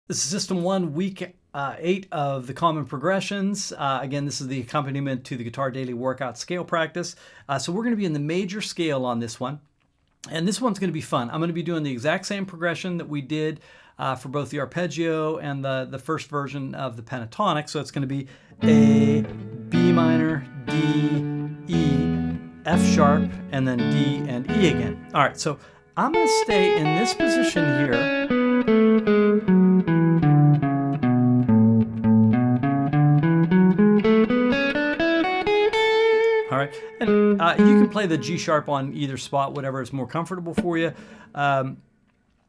This is System 1, Week 8 of the Common Progressions. Again, this is the accompaniment to the Guitar Daily Workout scale practice. So we're going to be in the major scale on this one. And this one's going to be fun. I'm going to be doing the exact same progression that we did for both the arpeggio and the first version of the pentatonic. So it's going to be A, B minor, D, E, F sharp, and then D and E again. All right, so I'm going to stay in this position here. All right, and you can play the G sharp on either spot, whatever is more comfortable for you.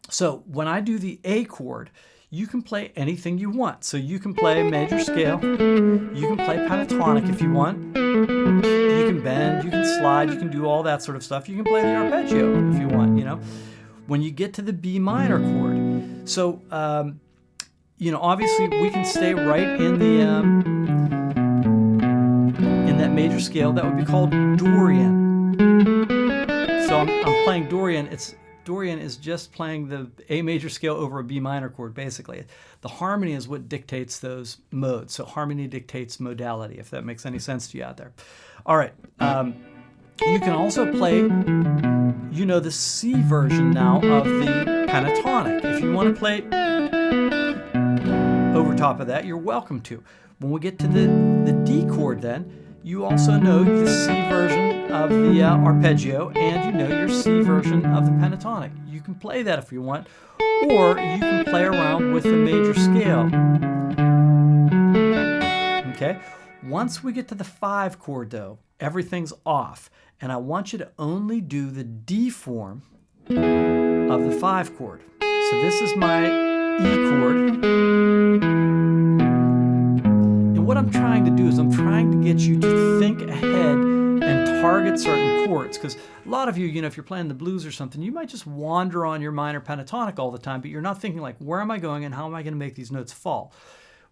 So when I do the A chord, you can play anything you want. So you can play major scale, you can play pentatonic if you want, you can bend, you can slide, you can do all that sort of stuff. You can play the arpeggio if you want, you know. When you get to the B minor chord, so, you know, obviously we can stay right in the, that major scale. That would be called Dorian. So I'm playing Dorian. Dorian is just playing the A major scale over a B minor chord, basically. The harmony is what dictates those modes. So harmony dictates modality, if that makes any sense to you out there. All right. You can also play, you know, the C version now of the pentatonic. If you want to play over top of that, you're welcome to. When we get to the D chord then, you also know the C version of the arpeggio, and you know your C version of the pentatonic. You can play that if you want, or you can play around with the major scale. Okay? Once we get to the 5 chord though, everything's off, and I want you to only do the D form of the 5 chord. So this is my E chord. What I'm trying to do is I'm trying to get you to think ahead and target certain chords, because a lot of you, you know, if you're playing the blues or something, you might just wander on your minor pentatonic all the time, but you're not thinking like, where am I going and how am I going to make these notes fall?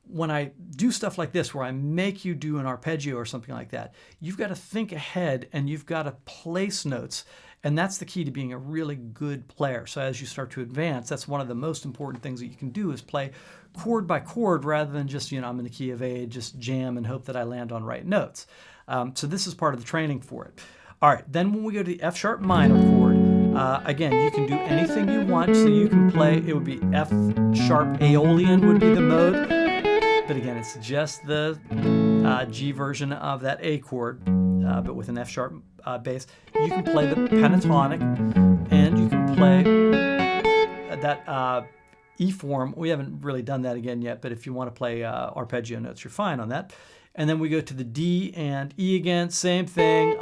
When I do stuff like this, where I make you do an arpeggio or something like that, you've got to think ahead and you've got to place notes. And that's the key to being a really good player. So as you start to advance, that's one of the most important things that you can do, is play chord by chord rather than just, you know, I'm in the key of A, just jam and hope that I land on right notes. So this is part of the training for it. All right, then when we go to the F sharp minor chord, again, you can do anything you want. So you can play, it would be F sharp Aeolian would be the mode. But again, it's just the G version of that A chord, but with an F sharp bass. You can play the pentatonic, and you can play that E form. We haven't really done that again yet, but if you want to play arpeggio notes, you're fine on that. And then we go to the D and E again, same thing.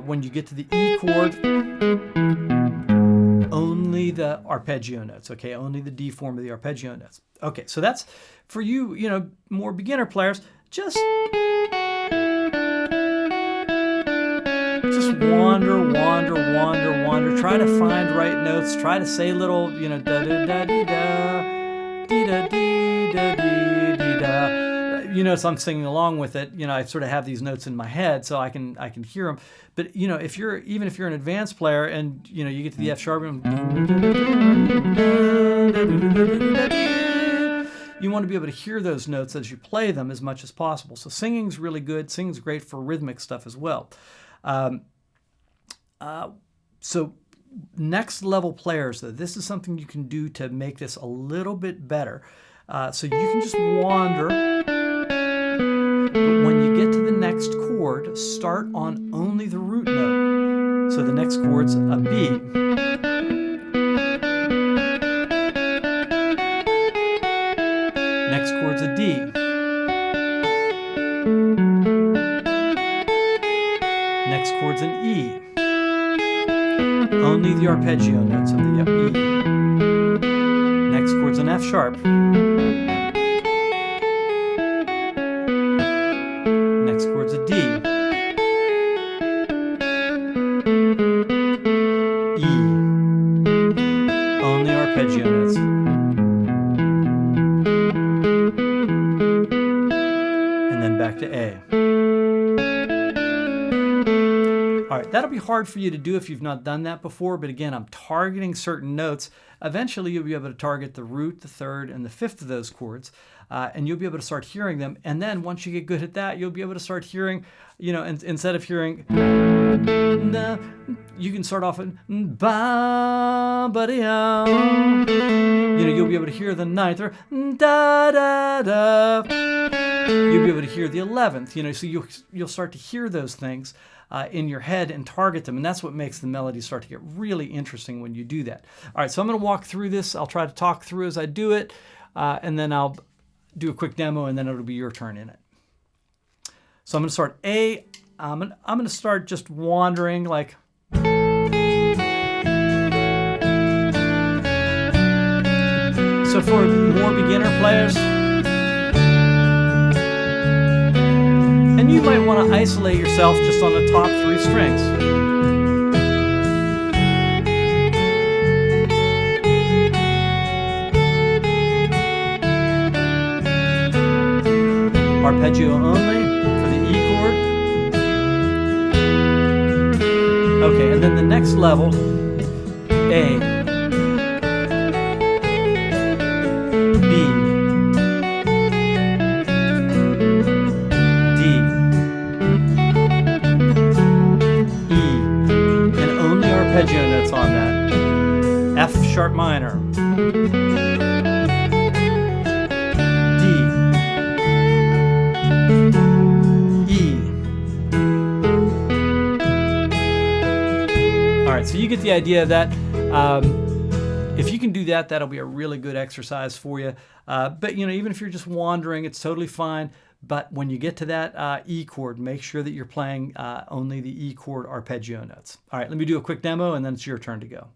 When you get to the E chord, only the arpeggio notes, okay? Only the D form of the arpeggio notes. Okay, so that's for you, you know, more beginner players. Just wander, wander, wander, wander. Try to find right notes. Try to say little, you know, da da da dee da, dee da dee da dee dee da. You know, so I'm singing along with it. You know, I sort of have these notes in my head, so I can hear them. But you know, even if you're an advanced player and you know you get to the F sharp, you want to be able to hear those notes as you play them as much as possible. So singing's really good. Singing's great for rhythmic stuff as well. So next level players, though, this is something you can do to make this a little bit better. So you can just wander, but when you get to the next chord, start on only the root note. So the next chord's a B. Next chord's a D. Next chord's an E. Only the arpeggio notes of the E. Next chord's an F sharp. Next chord's a D. E. Only arpeggio notes. And then back to A. All right, that'll that'll be hard for you to do if you've not done that before, but again, I'm targeting certain notes. Eventually, you'll be able to target the root, the third, and the fifth of those chords, and you'll be able to start hearing them. And then once you get good at that, you'll be able to start hearing, you know, instead of hearing, you can start off in ba ba da. You know, you'll be able to hear the ninth or da da da. You'll be able to hear the 11th. You know, so you'll start to hear those things in your head and target them, and that's what makes the melody start to get really interesting when you do that. All right, so I'm going to walk through this. I'll try to talk through as I do it, and then I'll do a quick demo, and then it'll be your turn in it. So I'm going to start A. I'm going to start just wandering like. So for more beginner players, and you might want to isolate yourself just on the top 3 strings. Arpeggio only for the E chord. Okay, and then the next level, A, B, D, E, and only arpeggio notes on that. F sharp minor, D, E. All right, so you get the idea of that. If you can do that, that'll be a really good exercise for you. But you know, even if you're just wandering, it's totally fine. But when you get to that E chord, make sure that you're playing only the E chord arpeggio notes. All right, let me do a quick demo, and then it's your turn to go.